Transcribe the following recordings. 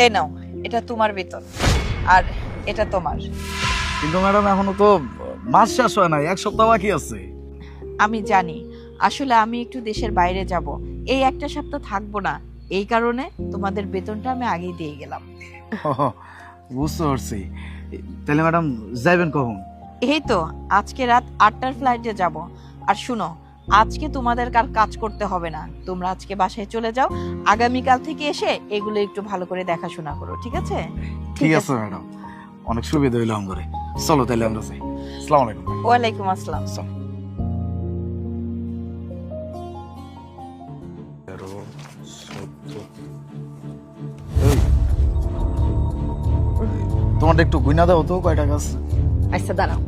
এই নাও, এটা তোমার বেতন আর এটা তোমার। কিন্তু ম্যাডাম এখনো তো মাস শেষ হয় নাই, 1 সপ্তাহ বাকি আছে। আমি জানি, আসলে আমি একটু দেশের বাইরে যাব, এই একটা সপ্তাহ থাকবো না, এই কারণে তোমাদের বেতনটা আমি আগেই দিয়ে গেলাম। বুঝতে পারছি। তাহলে ম্যাডাম যাইবেন কখন? এই তো আজকে রাত 8টার ফ্লাইটে যাব। আর শুনো, আজকে তোমাদের কার কাজ করতে হবে না, তোমরা আজকে বাসায় চলে যাও। আগামীকাল থেকে এসে এগুলো একটু ভালো করে দেখাশোনা করো, ঠিক আছে? ঠিক আছে ম্যাডাম, অনেক সুবিধা হইলো আমাদের। চলো তাহলে আমরা যাই। আসসালামু আলাইকুম। ওয়ালাইকুম আসসালাম। চলো। তোমারটা একটু গুইনা দাও তো, কয় টাকা আছে? আচ্ছা দাঁড়াও।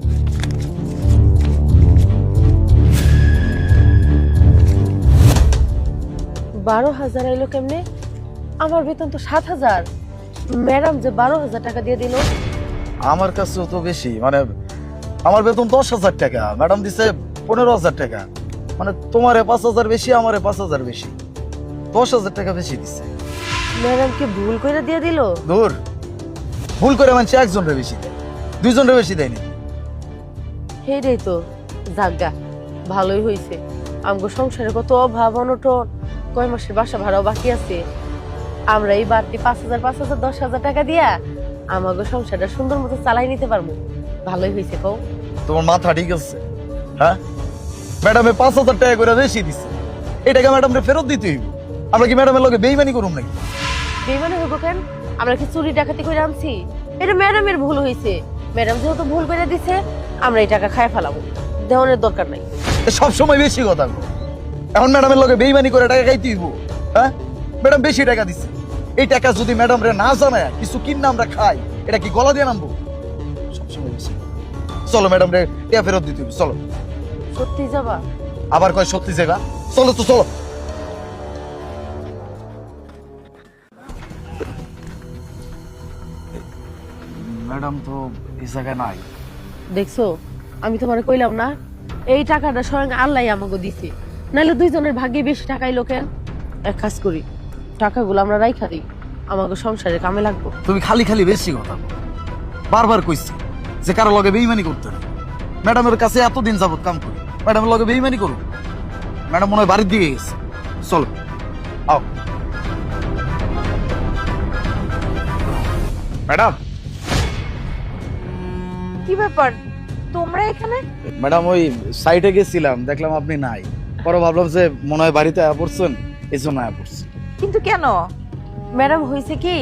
বারো হাজার এলো কেমনে? আমার বেতন তো 7,000। ম্যাডাম যে 12,000 টাকা দিয়ে দিল। আমার কাছেও তো বেশি, মানে আমার বেতন 10,000 টাকা, ম্যাডাম দিছে 15,000 টাকা। মানে তোমারে 5,000 বেশি, আমারে 5,000 বেশি, 10,000 টাকা বেশি দিছে। ম্যাডাম কি ভুল করে দিয়ে দিল? দূর, ভুল করে মানুষ একজনরে বেশি দেয়, দুইজনরে বেশি দেয়নি। হেরেই তো জাগা, ভালোই হয়েছে। আমগো সংসারে কত অভাব অনটন, কয় মাসের বাসা ভাড়াও বাকি আছে। আমরা এই বাড়তি 5,000 5,000 10,000 টাকা দিয়া আমাগো সংসারটা সুন্দর মতো চালাই নিতে পারবো। ভালোই হয়েছে কও। তোমার মাথা ঠিক আছে? হ্যাঁ, ম্যাডামে 5,000 টাকা করে বেশি দিছে, এই টাকা ম্যাডামরে ফেরত দিতে হইব। আমরা কি ম্যাডামের লগে বেইমানি করুম নাকি? বেইমানি হইব কেন? আমরা কি চুরি ডাকাতি করে আনছি? এটা ম্যাডামের ভুল হয়েছে। ম্যাডাম যেহেতু ভুল করে দিছে, আমরা এই টাকা খায় ফেলাবো, দেওয়ানোর দরকার নাই। সব সময় বেশি কথা বলো। এখন ম্যাডামের লগে বেইমানি করে টাকা খাইতে হইব? হ্যাঁ, ম্যাডাম বেশি টাকা দিছে, এই টাকা যদি ম্যাডাম রে না জানায় কিছু কিনা আমরা খাই, এটা কি গলা দিয়ে নামবো? সবসময় বেশি। চলো ম্যাডাম রে টাকা ফেরত দিতে হইব, চলো। সত্যি যাবা? আবার কয় সত্যি জায়গা, চলো তো চলো। ম্যাডাম তো এই জায়গায় নাই। দেখছো, আমি তোমারে কইলাম না, এই টাকাটা স্বয়ং আল্লাহ আমাকে দিছে, নাহলে দুইজনের ভাগ্যে বেশি টাকাই লোকের। এক কাজ করি, টাকাগুলো আমরা রাইখা দিই, আমাকে সংসারে কামে লাগবো। তুমি খালি খালি বেশি কথা বলো। বারবার কইছি যে কারো লগে বেইমানি করতে না। ম্যাডামের কাছে এতদিন যাবত কাম করি, ম্যাডামের লগে বেইমানি করো? ম্যাডাম মনে হয় বাড়ির দিকে গেছে, চলো আও। ম্যাডাম, কি ব্যাপার, তোমরা এখানে? ম্যাডাম ওই সাইটে গেছিলাম, দেখলাম আপনি নাই, পরে ভাবলাম যে মনে হয় বাড়িতে আয়া পড়ছেন, এই জন্য আয়া পড়ছি। কিন্তু কেন? ম্যাডাম হয়েছে কি,